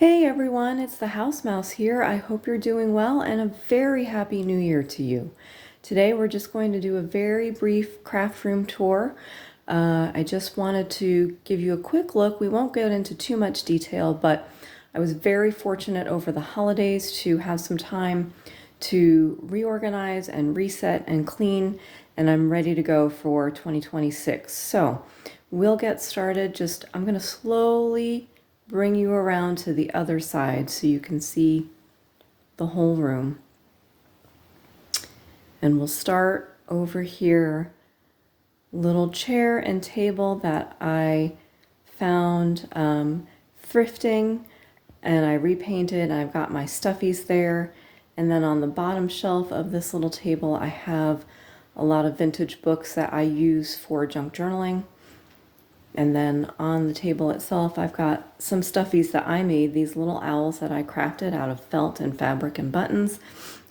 Hey everyone, it's the House Mouse here. I hope you're doing well and a very happy new year to you. Today we're just going to do a very brief craft room tour. I just wanted to give you a quick look. We won't get into too much detail, but I was very fortunate over the holidays to have some time to reorganize and reset and clean, and I'm ready to go for 2026. So we'll get started. I'm going to slowly bring you around to the other side so you can see the whole room. And we'll start over here. Little chair and table that I found thrifting, and I repainted, and I've got my stuffies there. And then on the bottom shelf of this little table, I have a lot of vintage books that I use for junk journaling. And then on the table itself, I've got some stuffies that I made, these little owls that I crafted out of felt and fabric and buttons.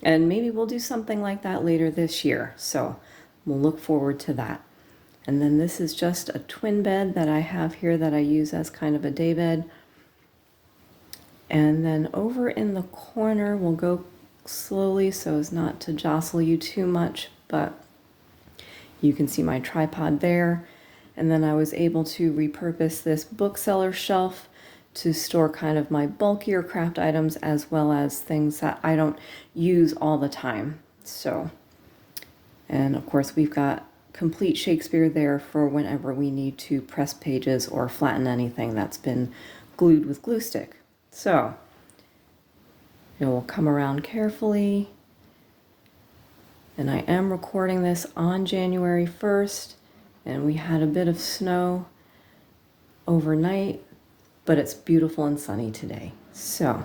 And maybe we'll do something like that later this year. So we'll look forward to that. And then this is just a twin bed that I have here that I use as kind of a day bed. And then over in the corner, we'll go slowly so as not to jostle you too much, but you can see my tripod there. And then I was able to repurpose this bookseller shelf to store kind of my bulkier craft items as well as things that I don't use all the time. So, and of course we've got complete Shakespeare there for whenever we need to press pages or flatten anything that's been glued with glue stick. So, we'll come around carefully. And I am recording this on January 1st. And we had a bit of snow overnight, but it's beautiful and sunny today. So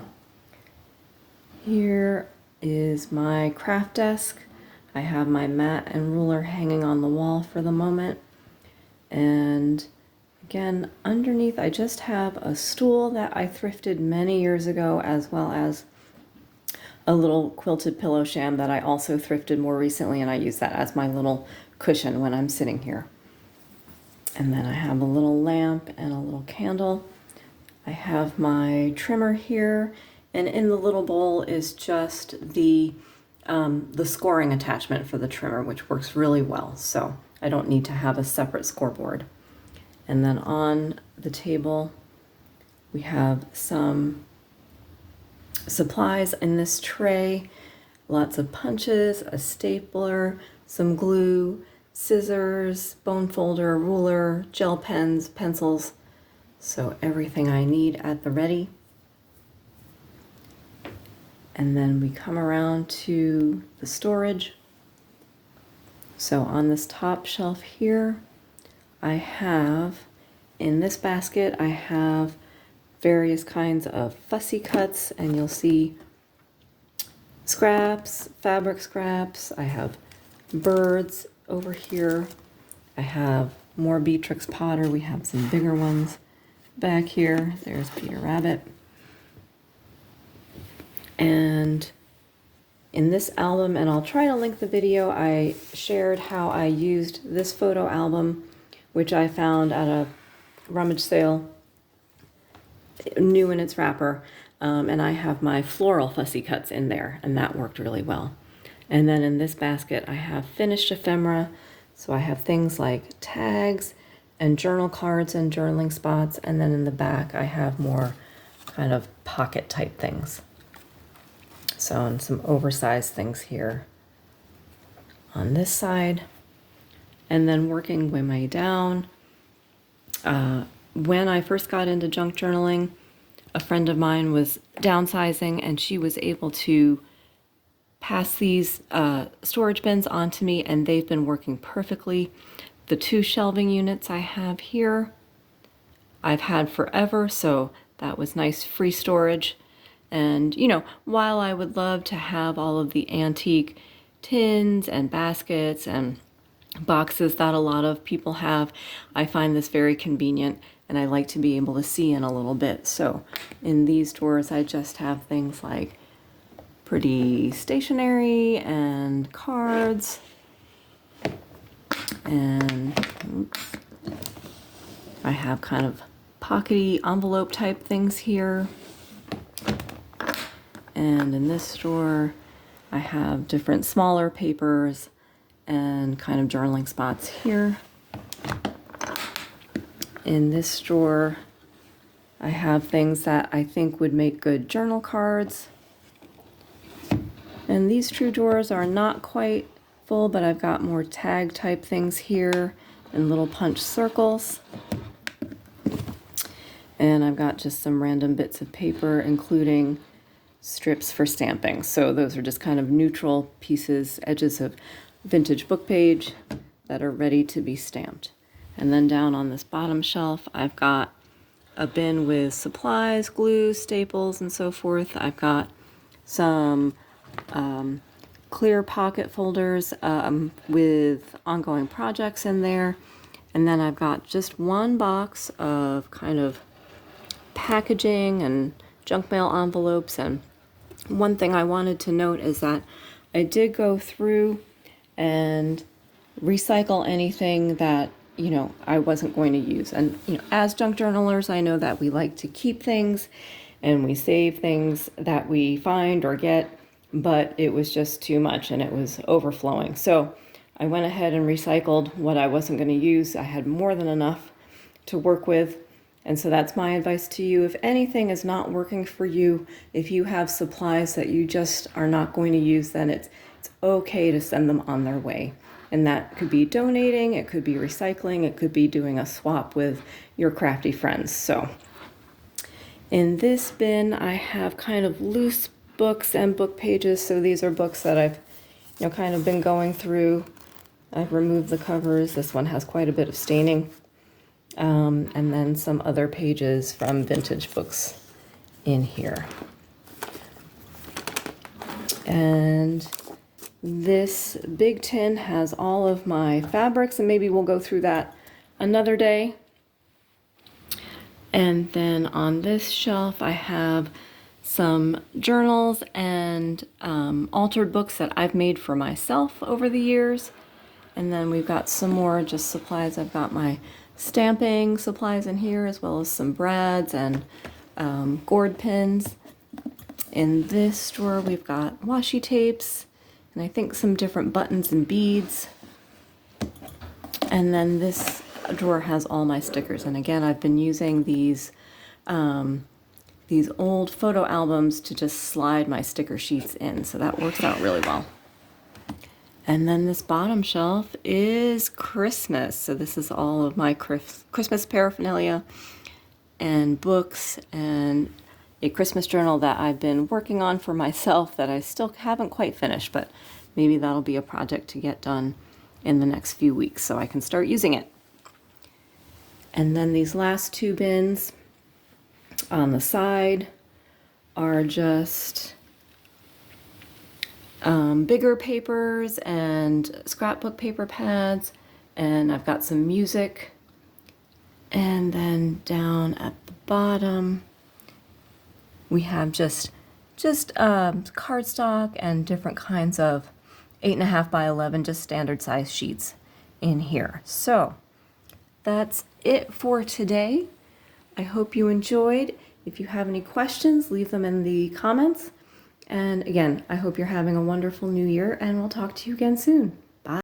here is my craft desk. I have my mat and ruler hanging on the wall for the moment. And again, underneath, I just have a stool that I thrifted many years ago, as well as a little quilted pillow sham that I also thrifted more recently, and I use that as my little cushion when I'm sitting here. And then I have a little lamp and a little candle. I have my trimmer here, and in the little bowl is just the scoring attachment for the trimmer, which works really well. So I don't need to have a separate scoreboard. And then on the table, we have some supplies in this tray, lots of punches, a stapler, some glue, scissors, bone folder, ruler, gel pens, pencils. So everything I need at the ready. And then we come around to the storage. So on this top shelf here, I have, in this basket, I have various kinds of fussy cuts, and you'll see scraps, fabric scraps. I have birds over here. I have more Beatrix Potter. We have some bigger ones back here. There's Peter Rabbit. And in this album, and I'll try to link the video, I shared how I used this photo album, which I found at a rummage sale, new in its wrapper. And I have my floral fussy cuts in there, and that worked really well. And then in this basket, I have finished ephemera. So I have things like tags and journal cards and journaling spots. And then in the back, I have more kind of pocket type things. So, and some oversized things here on this side. And then working my way down. When I first got into junk journaling, a friend of mine was downsizing, and she was able to pass these storage bins onto me, and they've been working perfectly. The 2 shelving units I have here, I've had forever, so that was nice free storage. And, while I would love to have all of the antique tins and baskets and boxes that a lot of people have, I find this very convenient, and I like to be able to see in a little bit. So in these drawers, I just have things like pretty stationery and cards, and I have kind of pockety envelope type things here. And in this drawer, I have different smaller papers and kind of journaling spots here. In this drawer, I have things that I think would make good journal cards. And these two drawers are not quite full, but I've got more tag type things here and little punch circles. And I've got just some random bits of paper, including strips for stamping. So those are just kind of neutral pieces, edges of vintage book page that are ready to be stamped. And then down on this bottom shelf, I've got a bin with supplies, glue, staples, and so forth. I've got some clear pocket folders with ongoing projects in there. And then I've got just one box of kind of packaging and junk mail envelopes. And one thing I wanted to note is that I did go through and recycle anything that, you know, I wasn't going to use. And, you know, as junk journalers, I know that we like to keep things and we save things that we find or get, but it was just too much and it was overflowing. So I went ahead and recycled what I wasn't going to use. I had more than enough to work with. And so that's my advice to you. If anything is not working for you, if you have supplies that you just are not going to use, then it's okay to send them on their way. And that could be donating, it could be recycling, it could be doing a swap with your crafty friends. So in this bin, I have kind of loose books and book pages. So these are books that I've, you know, kind of been going through. I've removed the covers. This one has quite a bit of staining. And then some other pages from vintage books in here. And this big tin has all of my fabrics, and maybe we'll go through that another day. And then on this shelf, I have some journals and altered books that I've made for myself over the years. And then we've got some more just supplies. I've got my stamping supplies in here, as well as some brads and gourd pins. In this drawer, we've got washi tapes, and I think some different buttons and beads. And then this drawer has all my stickers. And again, I've been using these old photo albums to just slide my sticker sheets in. So that works out really well. And then this bottom shelf is Christmas. So this is all of my Christmas paraphernalia and books and a Christmas journal that I've been working on for myself that I still haven't quite finished, but maybe that'll be a project to get done in the next few weeks so I can start using it. And then these last two bins on the side are just bigger papers and scrapbook paper pads, and I've got some music. And then down at the bottom, we have just cardstock and different kinds of 8.5 by 11, just standard size sheets in here. So that's it for today. I hope you enjoyed. If you have any questions, leave them in the comments. And again, I hope you're having a wonderful new year, and we'll talk to you again soon. Bye.